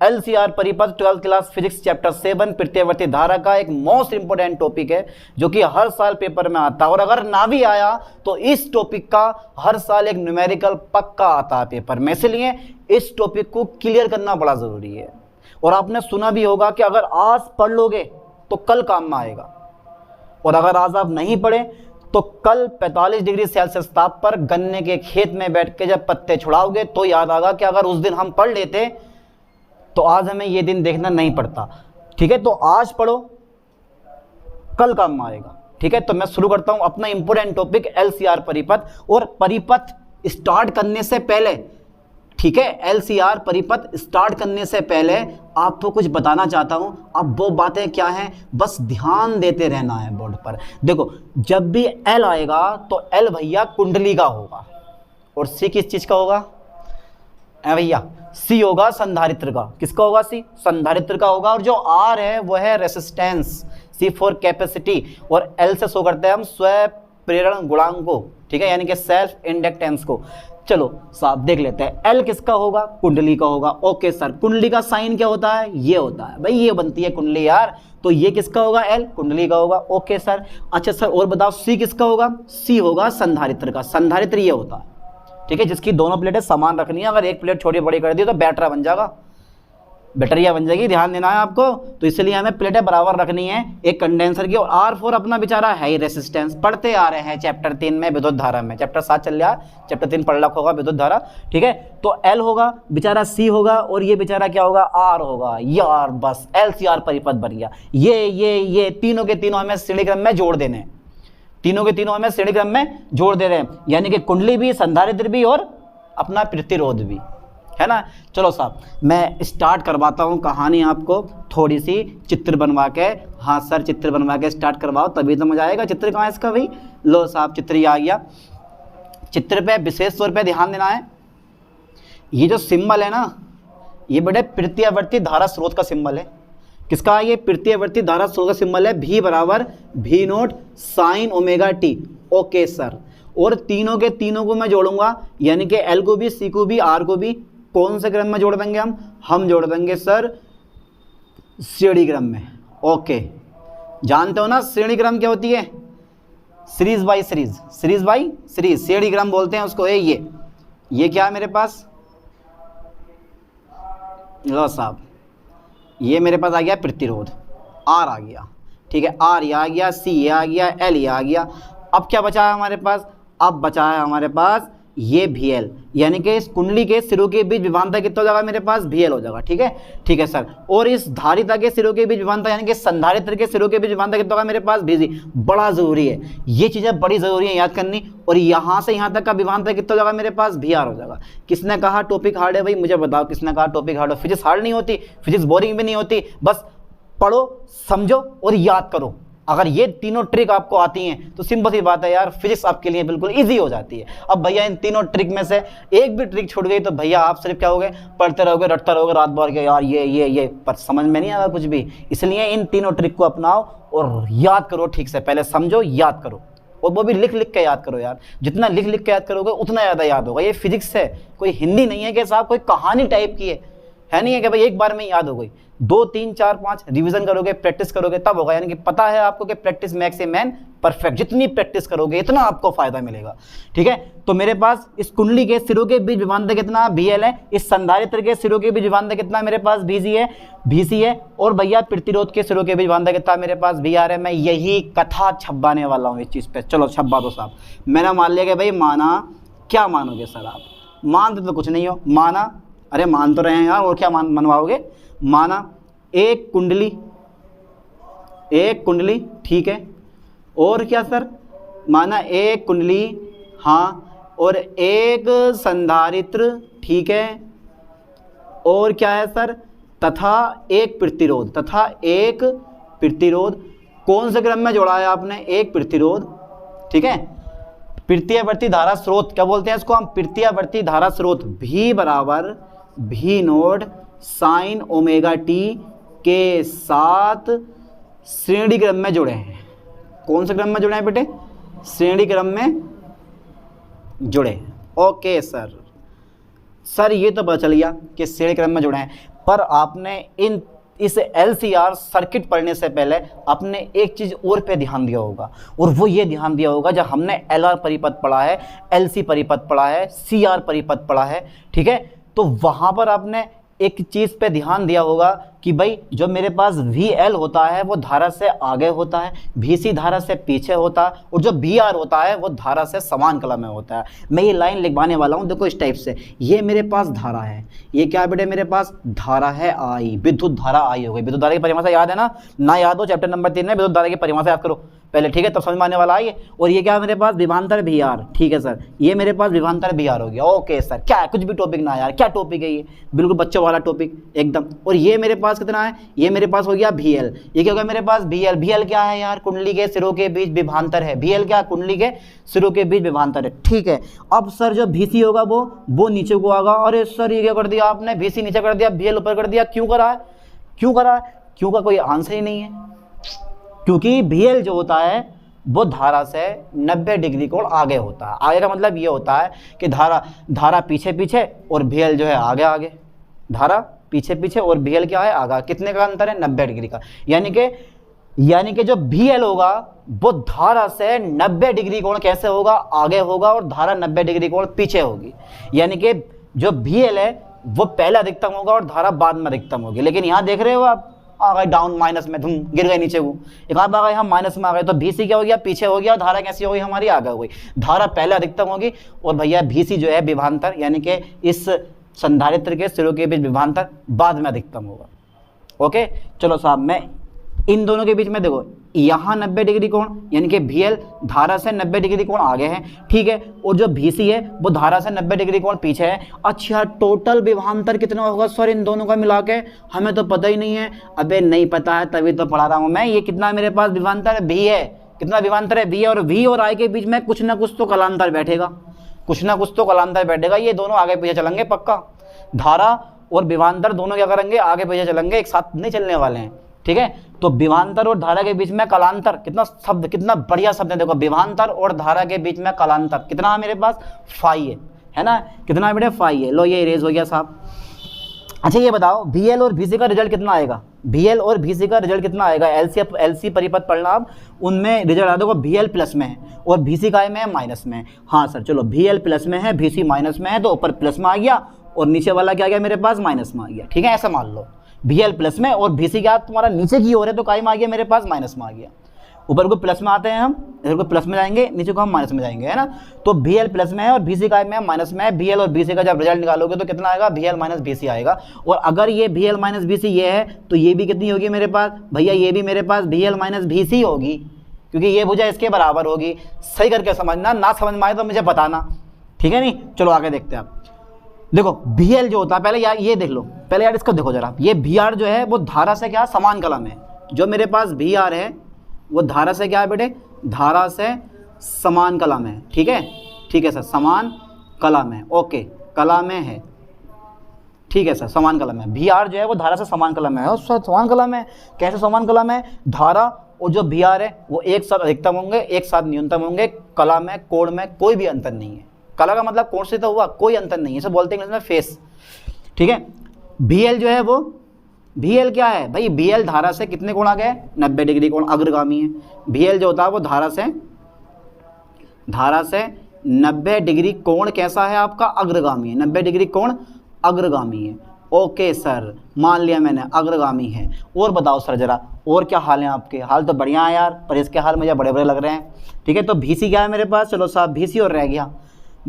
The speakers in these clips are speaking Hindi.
LCR परिपथ 12th क्लास फिजिक्स चैप्टर 7 प्रत्यावर्ती धारा का एक मोस्ट इंपोर्टेंट टॉपिक है जो कि हर साल पेपर में आता है, और अगर ना भी आया तो इस टॉपिक का हर साल एक न्यूमेरिकल पक्का आता है पेपर में, इसलिए इस टॉपिक को क्लियर करना बड़ा जरूरी है। और आपने सुना भी होगा कि अगर आज पढ़ लोगे तो कल काम में आएगा, और अगर आज आप नहीं पढ़े तो कल 45 डिग्री सेल्सियस ताप पर गन्ने के खेत में बैठ के जब पत्ते छुड़ाओगे तो याद आएगा कि अगर उस दिन हम पढ़ लेते तो आज हमें ये दिन देखना नहीं पड़ता। ठीक है, तो आज पढ़ो, कल काम में आएगा। ठीक है, तो मैं शुरू करता हूं अपना इंपोर्टेंट टॉपिक LCR परिपथ। और परिपथ स्टार्ट करने से पहले, ठीक है, LCR परिपथ स्टार्ट करने से पहले आपको कुछ बताना चाहता हूं। अब वो बातें क्या हैं, बस ध्यान देते रहना है बोर्ड पर। देखो, जब भी L आएगा तो L भैया कुंडली का होगा, और C किस चीज का होगा भैया, C होगा संधारित्र का। किसका होगा? C संधारित्र का होगा। और जो R है वो है रेसिस्टेंस, C फॉर कैपेसिटी, और L से शो करते हैं हम स्व प्रेरण गुणांक को। ठीक है, यानी कि सेल्फ इंडक्टेंस को। चलो साहब देख लेते हैं, L किसका होगा? कुंडली का होगा। ओके सर, कुंडली का साइन क्या होता है? ये होता है भाई, ये बनती है कुंडली यार, तो ये किसका होगा? L कुंडली का होगा। ओके सर, अच्छा सर और बताओ C किसका होगा? C होगा संधारित्र का। संधारित्र ये होता है, ठीक है, जिसकी दोनों प्लेटें समान रखनी है। अगर एक प्लेट छोटी बड़ी कर दी तो बैटरा बन जाएगा, बैटरिया बन जाएगी, ध्यान देना है आपको। तो इसलिए हमें प्लेटें बराबर रखनी है एक कंडेंसर की। और R4 अपना बेचारा है ही रेसिस्टेंस, पढ़ते आ रहे हैं चैप्टर 3 में विद्युत धारा में, चैप्टर 7 चल रहा, चैप्टर 3 पढ़ रखा होगा विद्युत धारा। ठीक है, तो L होगा बेचारा, C होगा, और ये बेचारा क्या होगा? R होगा यार। बस LCR परिपथ बन गया। ये तीनों के तीनों हमें श्रेणी क्रम में जोड़ देने, तीनों के तीनों हमें श्रेणी क्रम में जोड़ दे रहे हैं, यानी कि कुंडली भी, संधारित्र भी, और अपना प्रतिरोध भी, है ना। चलो साहब, मैं स्टार्ट करवाता हूँ कहानी आपको थोड़ी सी चित्र बनवा के। हाँ सर, चित्र बनवा के स्टार्ट करवाओ तभी तो मजा आएगा। चित्र कहाँ है इसका भाई? लो साहब, चित्र ही आ गया। चित्र पे विशेष तौर पे ध्यान देना है। ये जो सिंबल है ना, ये बड़े प्रत्यावर्ती धारा स्रोत का सिंबल है। किसका? ये प्रत्यावर्ती धारा स्रोत का सिंबल है। V बराबर V0 sine omega T. Okay sir, और तीनों के तीनों को मैं जोड़ूंगा, यानी कि L को भी, C को भी, R को भी। कौन से क्रम में जोड़ देंगे हम जोड़ देंगे सर श्रेणी क्रम में। ओके, जानते हो ना श्रेणी क्रम क्या होती है? Series by series, series by series, श्रेणी क्रम बोलते हैं उसको। ये क्या है मेरे पास? लो साहब, ये मेरे पास आ गया प्रतिरोध, R आ गया। ठीक है, R ये आ गया, C ये आ गया, L ये आ गया। अब क्या बचा है हमारे पास? अब बचा है हमारे पास ये VL, यानी कि इस कुंडली के सिरों के बीच विभवांतर कितना हो जाएगा मेरे पास? VL हो जाएगा। ठीक है सर। और इस धारिता के सिरों के बीच विभवांतर, यानी कि संधारित्र के सिरों के बीच विभवांतर कितना होगा मेरे पास? VG। बड़ा जरूरी है, ये चीजें बड़ी जरूरी है याद करनी। और यहाँ से यहाँ तक का विभवांतर कितना हो जाएगा मेरे पास? VR हो जाएगा। किसने कहा टॉपिक हार्ड है भाई? मुझे बताओ, किसने कहा टॉपिक हार्ड है? फिजिक्स हार्ड नहीं होती, फिजिक्स बोरिंग भी नहीं होती, बस पढ़ो, समझो और याद करो। अगर ये तीनों ट्रिक आपको आती हैं तो सिंपल सी बात है यार, फिजिक्स आपके लिए बिल्कुल इजी हो जाती है। अब भैया इन तीनों ट्रिक में से एक भी ट्रिक छूट गई तो भैया आप सिर्फ क्या होगे? पढ़ते रहोगे, रटते रहोगे रात भर के यार ये पर समझ में नहीं आएगा कुछ भी। इसलिए इन तीनों ट्रिक को अपनाओ और याद करो ठीक से, पहले समझो, याद करो, और वो भी लिख लिख के याद करो यार। जितना लिख लिख के याद करोगे उतना ज़्यादा याद होगा। ये फिजिक्स है, कोई हिंदी नहीं है कि साहब कोई कहानी टाइप की है नहीं है कि भाई एक बार में याद हो गई। 2 3 4 5 रिवीजन करोगे, प्रैक्टिस करोगे तब होगा। यानी कि पता है आपको कि practice makes a man perfect. जितनी प्रैक्टिस करोगे इतना आपको फायदा मिलेगा। ठीक है, तो मेरे पास इस कुंडली के सिरों के बीच विभवांतर कितना? VL है। इस संधारित्र के सिरों के बीच विभवांतर कितना मेरे पास? VC है। और भैया प्रतिरोध के सिरों के बीच विभवांतर कितना मेरे पास? VR है। मैं यही कथा छपाने वाला हूँ इस चीज़ पे। चलो छपा दो साहब। मैंने मान लिया कि भाई माना, क्या मानोगे सर आप? मानते तो कुछ नहीं हो, माना, अरे मान तो रहे हैं यार, और क्या मनवाओगे? माना एक कुंडली, ठीक है, और क्या सर? माना एक कुंडली, हाँ, और एक संधारित्र, ठीक है, और क्या है सर? तथा एक प्रतिरोध। कौन से क्रम में जोड़ा है आपने? एक प्रतिरोध। ठीक है, प्रत्यावर्ती धारा स्रोत, क्या बोलते हैं इसको हम? प्रत्यावर्ती धारा स्रोत। V बराबर V0 साइन ओमेगा टी के साथ श्रेणी क्रम में जुड़े हैं। कौन से क्रम में जुड़े हैं बेटे? श्रेणी क्रम में जुड़े हैं। ओके सर, ये तो पता चल गया कि श्रेणी क्रम में जुड़े हैं। पर आपने इस LCR सर्किट पढ़ने से पहले आपने एक चीज और पे ध्यान दिया होगा, और वो ये ध्यान दिया होगा जब हमने LR परिपथ पढ़ा है, LC परिपथ पढ़ा है, CR परिपथ पढ़ा है, ठीक है, तो वहां पर आपने एक चीज पे ध्यान दिया होगा कि भाई जो मेरे पास VL होता है वो धारा से आगे होता है, VC धारा से पीछे होता है, और जो BR होता है वो धारा से समान कला में होता है। मैं ये लाइन लिखवाने वाला हूँ, देखो इस टाइप से, ये मेरे पास धारा है, ये क्या बेटे मेरे पास धारा है I, विद्युत धारा I हो गई। विद्युत धारा की परिभाषा याद है ना याद हो चैप्टर नंबर 3 में विद्युत धारा की परिभाषा याद करो पहले, ठीक है, तब समझ में आने वाला है। और ये क्या है मेरे पास विभवांतर VR, ठीक है सर, ये मेरे पास विभवांतर VR हो गया। ओके सर, क्या है, कुछ भी टॉपिक ना यार, क्या टॉपिक है ये, बिल्कुल बच्चों वाला टॉपिक एकदम। और ये मेरे पास कितना है, ये मेरे पास हो गया VL, ये क्या हो गया मेरे पास VL क्या है यार, कुंडली के सिरों के बीच विभवांतर है। VL क्या, कुंडली के सिरों के बीच विभवांतर है, ठीक है। अब सर जो VC होगा वो नीचे को आएगा। अरे सर ये क्या कर दिया आपने, VC नीचे कर दिया, VL ऊपर कर दिया, क्यों करा है, क्यों का कोई आंसर ही नहीं है, क्योंकि VL जो होता है वो धारा से 90 डिग्री कोण आगे होता है। आगे का मतलब ये होता है कि धारा पीछे पीछे और VL जो है आगे आगे, धारा पीछे पीछे और VL क्या है आगे। कितने का अंतर है, 90 डिग्री का। यानी कि जो VL होगा वो धारा से 90 डिग्री कोण कैसे होगा, आगे होगा, और धारा 90 डिग्री कोण पीछे होगी। यानी कि जो VL है वो पहले अधिकतम होगा और धारा बाद में अधिकतम होगी। लेकिन यहाँ देख रहे हो आप, आ गए डाउन माइनस में, तुम गिर गए नीचे को, एक आप आ गए हम माइनस में आ गए, तो VC क्या हो गया, पीछे हो गया, और धारा कैसी हो गई हमारी, आगे हो गई। धारा पहले अधिकतम होगी और भैया VC जो है विभवांतर, यानी कि इस संधारित्र के सिरों के बीच विभवांतर बाद में अधिकतम होगा। ओके चलो साहब, मैं इन दोनों के बीच में देखो यहाँ 90 डिग्री कोण, यानी कि VL धारा से 90 डिग्री कोण आगे है, ठीक है, और जो VC है वो धारा से 90 डिग्री कोण पीछे है। अच्छा टोटल विभवांतर कितना होगा सर इन दोनों का मिला के, हमें तो पता ही नहीं है। अबे नहीं पता है तभी तो पढ़ा रहा हूँ मैं। ये कितना मेरे पास विभवांतर V है, कितना विभवांतर है V, और V और I के बीच में कुछ ना कुछ तो कलांतर बैठेगा, कुछ ना कुछ तो कलांतर बैठेगा। ये दोनों आगे पीछे चलेंगे पक्का, धारा और विभवांतर दोनों क्या करेंगे, आगे पीछे चलेंगे, एक साथ नहीं चलने वाले हैं, ठीक है। तो विभवांतर और धारा के बीच में कलांतर, कितना बढ़िया शब्द है, देखो विभवांतर और धारा के बीच में कलांतर कितना है मेरे पास, फाई है ना, कितना है बेटे, फाई है। लो ये इरेज हो गया साहब। अच्छा ये बताओ VL और VC का रिजल्ट कितना आएगा, VL और VC का रिजल्ट कितना आएगा, LC परिपथ पढ़ना आप, उनमें रिजल्ट आ देखो VL प्लस में है और VC का में है माइनस में है। हाँ सर चलो, VL प्लस में है, VC माइनस में है, तो ऊपर प्लस में आ गया और नीचे वाला क्या आ गया मेरे पास, माइनस में आ गया, ठीक है। ऐसा मान लो VL प्लस में और VC क्या तुम्हारा नीचे की ओर है, तो काय में आ गया मेरे पास, माइनस में आ गया। ऊपर को प्लस में आते हैं हम, इधर को प्लस में जाएंगे, नीचे को हम माइनस में जाएंगे, है ना। तो VL प्लस में है और VC का में माइनस में है। VL और VC का जब रिजल्ट निकालोगे तो कितना आएगा, VL माइनस VC आएगा। और अगर ये VL माइनस VC ये है तो ये भी कितनी होगी मेरे पास, भैया ये भी मेरे पास VL माइनस VC होगी, क्योंकि ये भुजा इसके बराबर होगी। सही करके समझना, ना समझ में आए तो मुझे बताना, ठीक है नहीं। चलो आगे देखते हैं आप। देखो VL जो होता है, पहले यार ये देख लो, पहले यार इसको देखो जरा, ये VR जो है वो धारा से क्या समान कला में है। जो मेरे पास VR है वो धारा से क्या है बेटे, धारा से समान कला में है, ठीक है सर, समान कला में, ओके कला में है, ठीक है सर, समान कला में। VR जो है वो धारा से समान कला में है, और समान कला में कैसे समान कला में, धारा और जो VR है वो एक साथ अधिकतम होंगे, एक साथ न्यूनतम होंगे, कला में कोण में कोई भी अंतर नहीं है। कला का मतलब कोण से तो हुआ, कोई अंतर नहीं है, इसे बोलते हैं इंग्लिश में फेस, ठीक है। VL जो है वो, VL क्या है भाई, VL धारा से कितने कोण आगे है, 90 डिग्री कोण अग्रगामी है। VL जो होता है वो धारा से 90 डिग्री कोण कैसा है आपका, अग्रगामी है, 90 डिग्री कोण अग्रगामी है। ओके सर, मान लिया मैंने अग्रगामी है। और बताओ सर जरा, और क्या हाल है आपके, हाल तो बढ़िया है यार, पर इसके हाल मुझे बड़े बड़े लग रहे हैं, ठीक है। तो VC क्या है मेरे पास, चलो साहब VC और रह गया,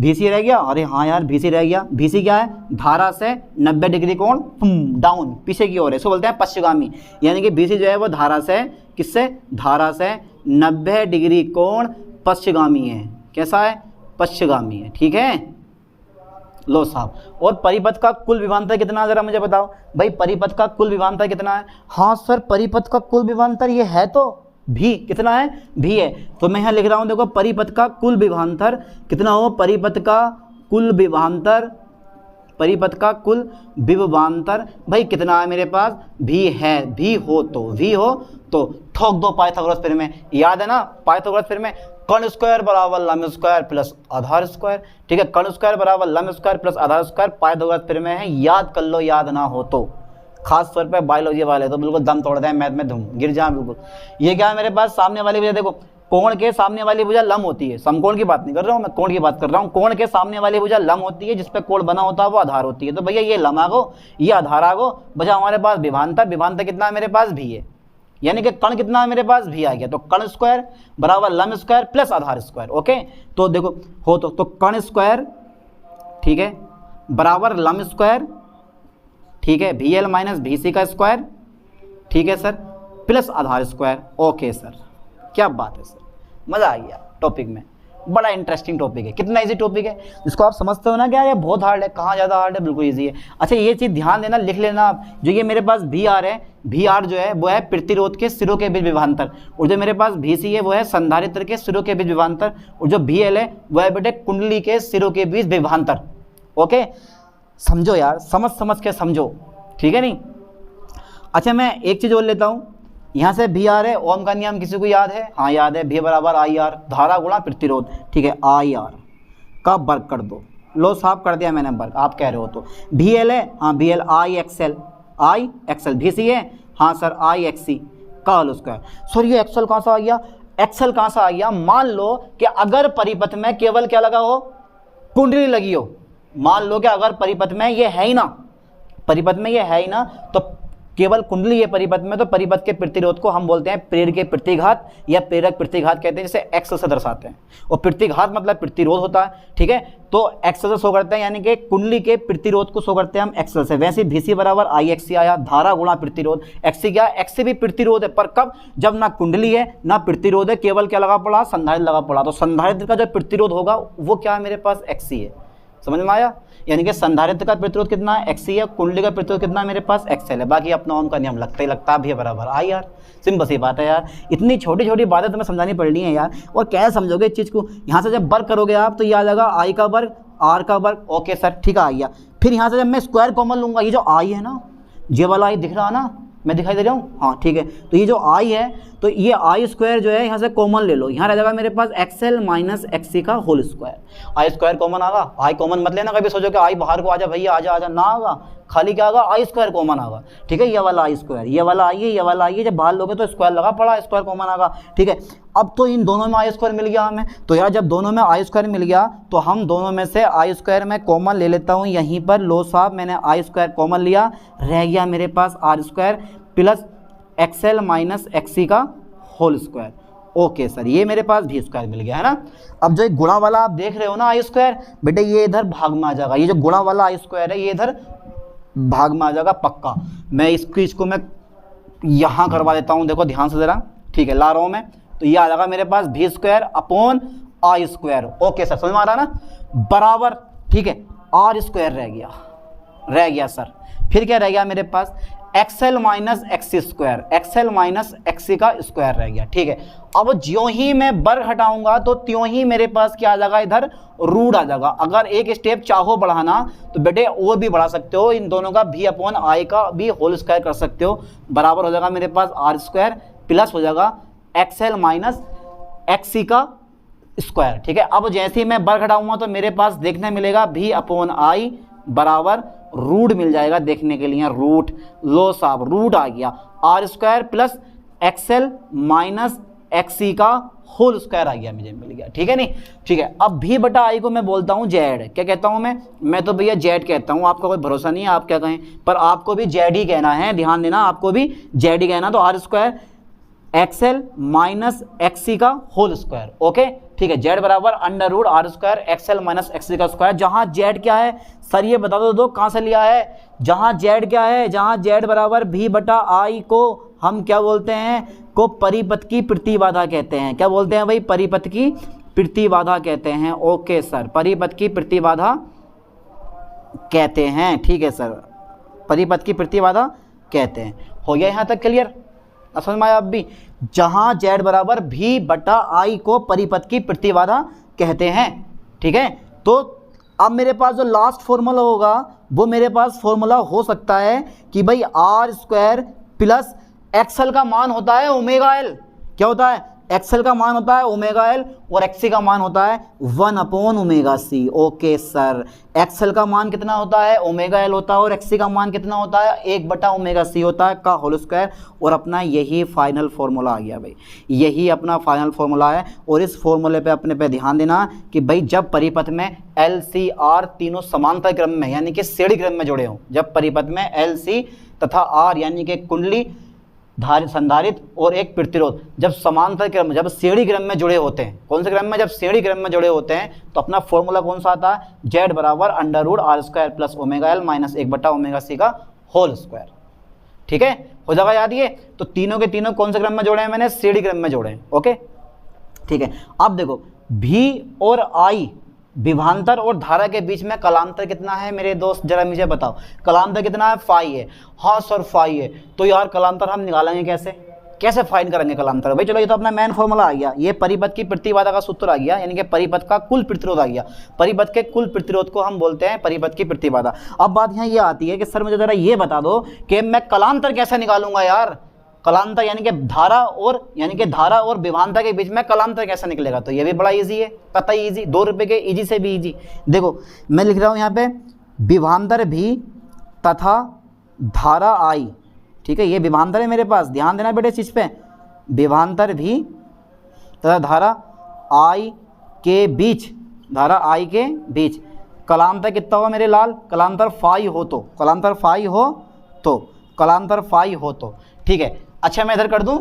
VC रह गया, अरे हाँ यार VC रह गया। VC क्या है, धारा से 90 डिग्री कोण डाउन पीछे की ओर है, इसको बोलते हैं पश्चिगामी। यानी कि VC जो है वो धारा से, किससे, धारा से 90 डिग्री कोण पश्चिगामी है। कैसा है, पश्चिगामी है, ठीक है। लो साहब, और परिपथ का कुल विभवांतर कितना, जरा मुझे बताओ भाई, परिपथ का कुल विभवांतर कितना है। हाँ सर, परिपथ का कुल विभवांतर ये है तो भी, कितना है, भी है। तो मैं यहाँ लिख रहा हूँ, देखो परिपथ का कुल विभवांतर कितना हो, परिपथ का कुल विभवांतर, परिपथ का कुल विभवांतर भाई कितना है मेरे पास, भी है, भी हो तो ठोक दो पाइथागोरस थ्योरम में, याद है ना पाइथागोरस थ्योरम में, कर्ण स्क्वायर बराबर लंब स्क्वायर प्लस आधार स्क्वायर, ठीक है। कर्ण स्क्वायर बराबर लंब स्क्वायर प्लस आधार स्क्वायर पाइथागोरस थ्योरम में है, याद कर लो, याद ना हो तो, खास तौर पे बायोलॉजी वाले तो बिल्कुल दम तोड़ दें, मैथ में धूम गिर जाए बिल्कुल। ये क्या है मेरे पास, सामने वाली भुजा, देखो कोण के सामने वाली भुजा लंब होती है, समकोण की बात नहीं कर रहा हूँ मैं, कोण की बात कर रहा हूँ। कोण के सामने वाली भुजा लंब होती है, जिसपे कोण बना होता है वो आधार होती है। तो भैया ये लंब आगो, ये आधार आगो, बचा हमारे पास विभांतर। विभांतर कितना है मेरे पास, भी है, यानी कि कण कितना है मेरे पास, भी आ गया। तो कण स्क्वायर बराबर लंब स्क्वायर प्लस आधार स्क्वायर। ओके, तो देखो हो तो कण स्क्वायर, ठीक है, बराबर लंब स्क्वायर, ठीक है, VL माइनस VC का स्क्वायर, ठीक है सर, प्लस आधार स्क्वायर। ओके सर, क्या बात है सर, मज़ा आ गया टॉपिक में, बड़ा इंटरेस्टिंग टॉपिक है। कितना इजी टॉपिक है, जिसको आप समझते हो ना क्या ये बहुत हार्ड है, कहाँ ज़्यादा हार्ड है, बिल्कुल इजी है। अच्छा ये चीज़ ध्यान देना, लिख लेना आप, जो ये मेरे पास VR है, VR जो है वो है प्रतिरोध के सिरों के बीच विभवांतर, और जो मेरे पास VC है वो है संधारित्र के सिरों के बीच विभवांतर, और जो VL है वो है बेटे कुंडली के सिरों के बीच विभवांतर। ओके, समझो यार, समझ के समझो, ठीक है नहीं। अच्छा मैं एक चीज़ और लेता हूँ, यहाँ से VR है, ओम का नियम किसी को याद है, हाँ याद है, V बराबर IR, धारा गुणा प्रतिरोध, ठीक है, IR का वर्ग कर दो, लो साफ कर दिया मैंने वर्ग, आप कह रहे हो तो। VL है, हाँ VL IXL, VC है, हाँ सर IXC का होल स्क्वायर। सर ये एक्सल कहाँ से आ गया, एक्सल कहाँ से आ गया, मान लो कि अगर परिपथ में केवल क्या लगा हो, कुंडली लगी हो, मान लो कि अगर परिपथ में ये है ही ना, परिपथ में ये है ही ना, तो केवल कुंडली है परिपथ में, तो परिपथ के प्रतिरोध को हम बोलते हैं प्रेर के प्रतिघात या प्रेरक प्रतिघात कहते हैं, जिसे एक्सल से दर्शाते हैं। और प्रतिघात मतलब प्रतिरोध होता है, ठीक है, तो एक्सल से शो करते हैं, यानी कि कुंडली के प्रतिरोध को शो करते हैं हम एक्सल से। वैसे VC बराबर IXC आया, धारा गुणा प्रतिरोध। XC क्या है, XC भी प्रतिरोध है, पर कब, जब ना कुंडली है ना प्रतिरोध है, केवल क्या लगा पड़ा, संधारित्र लगा पड़ा। तो संधारित्र का जो प्रतिरोध होगा वो क्या है मेरे पास, XC है। समझ में आया, यानी कि संधारित्र का प्रतिरोध कितना है, XC है, कुंडली का प्रतिरोध कितना है मेरे पास, XL है। बाकी अपना ओम का नियम लगता ही लगता है, भी बराबर IR। सिंपल सी बात है यार, इतनी छोटी छोटी बातें तुम्हें समझानी पड़नी है यार, और कैसे समझोगे इस चीज़ को। यहाँ से जब वर्ग करोगे आप तो ये आ जाएगा I का वर्ग, R का वर्ग। ओके सर, ठीक है, आ गया। फिर यहाँ से जब मैं स्क्वायर कॉमन लूँगा, ये जो I है ना, ये वाला I दिख रहा है ना, मैं दिखाई दे रहा हूँ, हाँ ठीक है, तो ये जो I है, तो ये I स्क्वायर जो है यहाँ से कॉमन ले लो, यहाँ रह जाएगा मेरे पास XL माइनस XC का whole square. I square common आगा, I कॉमन मत लेना कभी, सोचो कि I बाहर को आजा भैया, आजा आजा, ना आगा, खाली क्या आगा, I स्क्वायर कॉमन आगा, ठीक है, ये वाला I स्क्वायर, ये वाला I है, ये वाला I है, जब बाहर लोगे तो स्क्वायर लगा पड़ा, स्क्वायर कॉमन आगा, ठीक है। अब तो इन दोनों में I स्क्वायर मिल गया हमें, तो यार जब दोनों में I स्क्वायर मिल गया तो हम दोनों में से I स्क्वायर में कॉमन ले लेता हूँ, यहीं पर लो साहब मैंने I स्क्वायर कॉमन लिया, रह गया मेरे पास R square plus XL minus XC का होल स्क्वायर। ओके सर, ये मेरे पास V स्क्वायर मिल गया है ना। अब जो एक गुणा वाला आप देख रहे हो ना I स्क्वायर, बेटे ये इधर भाग में आ जाएगा, ये जो गुणा वाला I स्क्वायर है ये इधर भाग में आ जाएगा पक्का। मैं इसको मैं यहाँ करवा देता हूँ, देखो ध्यान से ज़रा, ठीक है, ला रहा हूँ मैं, तो ये आ जाएगा मेरे पास V square upon I square. Okay sir, समझ में आ रहा ना, बराबर, ठीक है, R स्क्वायर रह गया सर। फिर क्या रह गया मेरे पास, XL minus XC square, XL minus XC का स्क्वायर रह गया, ठीक है। अब ज्यों ही मैं वर्ग हटाऊंगा तो त्यों ही मेरे पास क्या आ जाएगा, इधर रूट आ जाएगा। अगर एक स्टेप चाहो बढ़ाना तो बेटे और भी बढ़ा सकते हो, इन दोनों का V अपॉन I का भी होल स्क्वायर कर सकते हो, बराबर हो जाएगा मेरे पास R स्क्वायर प्लस हो जाएगा XL माइनस XC का स्क्वायर, ठीक है। अब जैसे ही मैं वर्ग हटाऊंगा तो मेरे पास देखने मिलेगा V अपॉन I बराबर रूट मिल जाएगा, देखने के लिए रूट, लो साहब रूट आ गया, R square plus XL minus XC का होल स्क्वायर आ गया, मुझे मिल गया, ठीक है नहीं, ठीक है। अब V बटा I को मैं बोलता हूँ Z, क्या कहता हूँ मैं तो भैया Z कहता हूँ, आपका कोई भरोसा नहीं है आप क्या कहें, पर आपको भी Z ही कहना है, ध्यान देना, आपको भी Z ही कहना। तो R square XL minus XC का होल स्क्वायर, ओके ठीक है, Z बराबर under root R square XL minus XC का स्क्वायर। जहाँ Z क्या है सर, ये बता दो कहाँ से लिया है, जहाँ Z क्या है, जहाँ Z बराबर V बटा I को हम क्या बोलते हैं, को परिपथ की प्रतिबाधा कहते हैं। क्या बोलते हैं भाई, परिपथ की प्रतिबाधा कहते हैं। ओके सर, परिपथ की प्रतिबाधा कहते हैं, ठीक है सर, परिपथ की प्रतिबाधा कहते हैं। हो गया यहाँ तक क्लियर, समझ में आया। अब भी जहाँ Z बराबर V बटा I को परिपथ की प्रतिबाधा कहते हैं, ठीक है। तो अब मेरे पास जो लास्ट फॉर्मूला होगा वो मेरे पास फॉर्मूला हो सकता है कि भाई R स्क्वायर प्लस XL का मान होता है ओमेगा L, क्या होता है एक्सएल का मान होता है ओमेगा एल और एक्सी का मान होता है 1 upon omega C. Okay sir, XL का मान कितना होता है, ओमेगा एल होता है, और एक्सी का मान कितना होता है, 1 बटा ओमेगा सी होता है का होल स्क्वायर। और अपना यही फाइनल फॉर्मूला आ गया भाई, यही अपना फाइनल फॉर्मूला है। और इस फॉर्मूले पे अपने पे ध्यान देना कि भाई जब परिपथ में एल सी आर तीनों समांतर क्रम में यानी कि श्रेणी क्रम में जुड़े हों, जब परिपथ में एल सी तथा आर यानी कि कुंडली संधारित्र और एक प्रतिरोध जब समांतर क्रम जब श्रेणी क्रम में जुड़े होते हैं, कौन से क्रम में, जब श्रेणी क्रम में जुड़े होते हैं, तो अपना फॉर्मूला कौन सा आता है, जेड बराबर under root R square plus omega L minus 1 बटा ओमेगा सी का होल स्क्वायर। ठीक है, हो जाएगा याद ये। तो तीनों के तीनों कौन से क्रम में जोड़े हैं, मैंने श्रेणी क्रम में जोड़े हैं। ओके ठीक है, अब देखो भी और आई विभांतर और धारा के बीच में कलांतर कितना है मेरे दोस्त, जरा मुझे बताओ, कलांतर कितना है, फाई है। हाँ सर फाई है, तो यार कलांतर हम निकालेंगे कैसे, कैसे फाइंड करेंगे कलांतर भाई। चलो ये तो अपना मेन फॉर्मूला आ गया, ये परिपथ की प्रतिबाधा का सूत्र आ गया, यानी कि परिपथ का कुल प्रतिरोध आ गया। परिपथ के कुल प्रतिरोध को हम बोलते हैं परिपथ की प्रतिबाधा। अब बात यहाँ ये आती है कि सर मुझे जरा ये बता दो कि मैं कलांतर कैसे निकालूंगा यार, कलांतर यानी कि धारा और विभांतर के बीच में कलांतर कैसे निकलेगा। तो ये भी बड़ा इजी है, पता ही इजी, 2 रुपये के इजी से भी इजी। देखो मैं लिख रहा हूँ यहाँ पे विभांतर भी तथा धारा आई। ठीक है, ये विभांतर है मेरे पास, ध्यान देना बेटे इस चीज़ पे, विभांतर भी तथा धारा आई के बीच, धारा आई के बीच कलांतर कितना हुआ मेरे लाल, कलांतर फाई हो तो, कलांतर फाई हो तो, कलांतर फाई हो तो। ठीक है, अच्छा मैं इधर कर दूं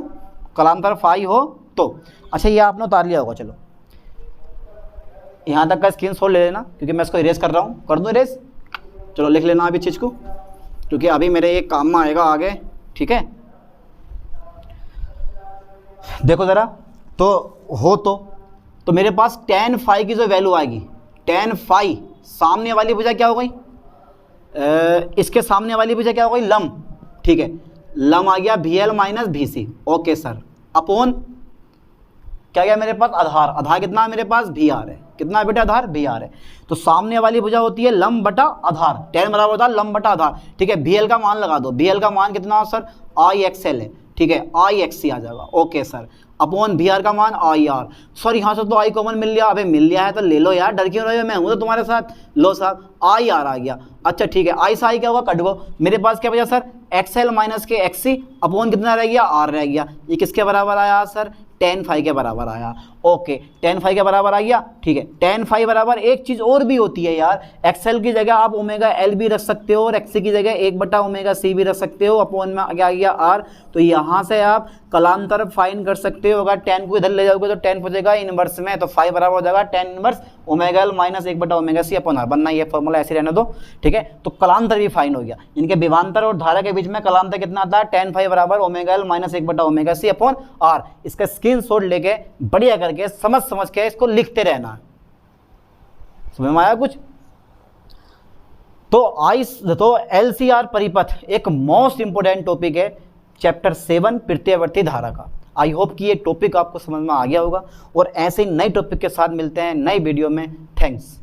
कलांतर फाई हो तो। अच्छा ये आपने उतार लिया होगा, चलो यहाँ तक का स्क्रीनशॉट ले लेना क्योंकि मैं इसको इरेज कर रहा हूँ, कर दूँ इरेज, चलो लिख लेना अभी चीज़ को क्योंकि अभी मेरे एक काम में आएगा आगे। ठीक है, देखो ज़रा, तो हो तो मेरे पास tan फाई की जो वैल्यू आएगी, tan फाई सामने वाली भुजा क्या हो गई, इसके सामने वाली भुजा क्या हो गई, लंब। ठीक है, लम आ गया VL minus VC। Okay sir, upon क्या गया मेरे पास, आधार। आधार कितना है मेरे पास, VR है। कितना है बेटा, आधार VR है। तो सामने वाली भुजा होती है लम बटा आधार, tan बराबर होता है लम बटा आधार। ठीक है, VL का मान लगा दो, VL का मान कितना हो सर, IXL है। ठीक है, IXC आ जाएगा। ओके सर, अपॉन VR का मान IR। सर यहाँ से तो I कॉमन मिल लिया, अबे मिल लिया है तो ले लो यार, डर क्यों रहे हो, मैं हूँ तो तुम्हारे साथ। लो साहब IR आ गया। अच्छा ठीक है, I से I क्या होगा, कट गो, मेरे पास क्या बचा सर, XL माइनस के XC अपॉन कितना रह गया, R रह गया। ये किसके बराबर आया सर, tan फाई के बराबर आया। ओके, tan फाई के बराबर आ गया। ठीक है, tan फाई बराबर एक चीज़ और भी होती है यार, XL की जगह आप ओमेगा L भी रख सकते हो और XC की जगह 1 बटा ओमेगा C भी रख सकते हो, अपॉन में क्या आ गया R। तो यहाँ से आप कलांतर फाइन कर सकते हो। अगर tan को इधर ले जाओगे तो tan पहुंचेगा इनवर्स में, तो फाई बराबर हो जाएगा tan inverse omega L minus 1 बटा ओमेगा C अपॉन R। बनना ये फॉर्मूला ऐसे रहने दो। ठीक है, तो कलांतर भी फाइन हो गया, इनके विभांतर और धारा के बीच में कलांतर कितना आता है, tan फाई बराबर ओमेगा L माइनस 1 बटा ओमेगा C अपॉन R। इसका स्क्रीनशॉट लेके बढ़िया करके समझ के इसको लिखते रहना है। समझ में आया कुछ। तो LCR परिपथ एक मोस्ट इंपोर्टेंट टॉपिक है चैप्टर 7 प्रत्यावर्ती धारा का। आई होप कि ये टॉपिक आपको समझ में आ गया होगा और ऐसे ही नए टॉपिक के साथ मिलते हैं नई वीडियो में। थैंक्स।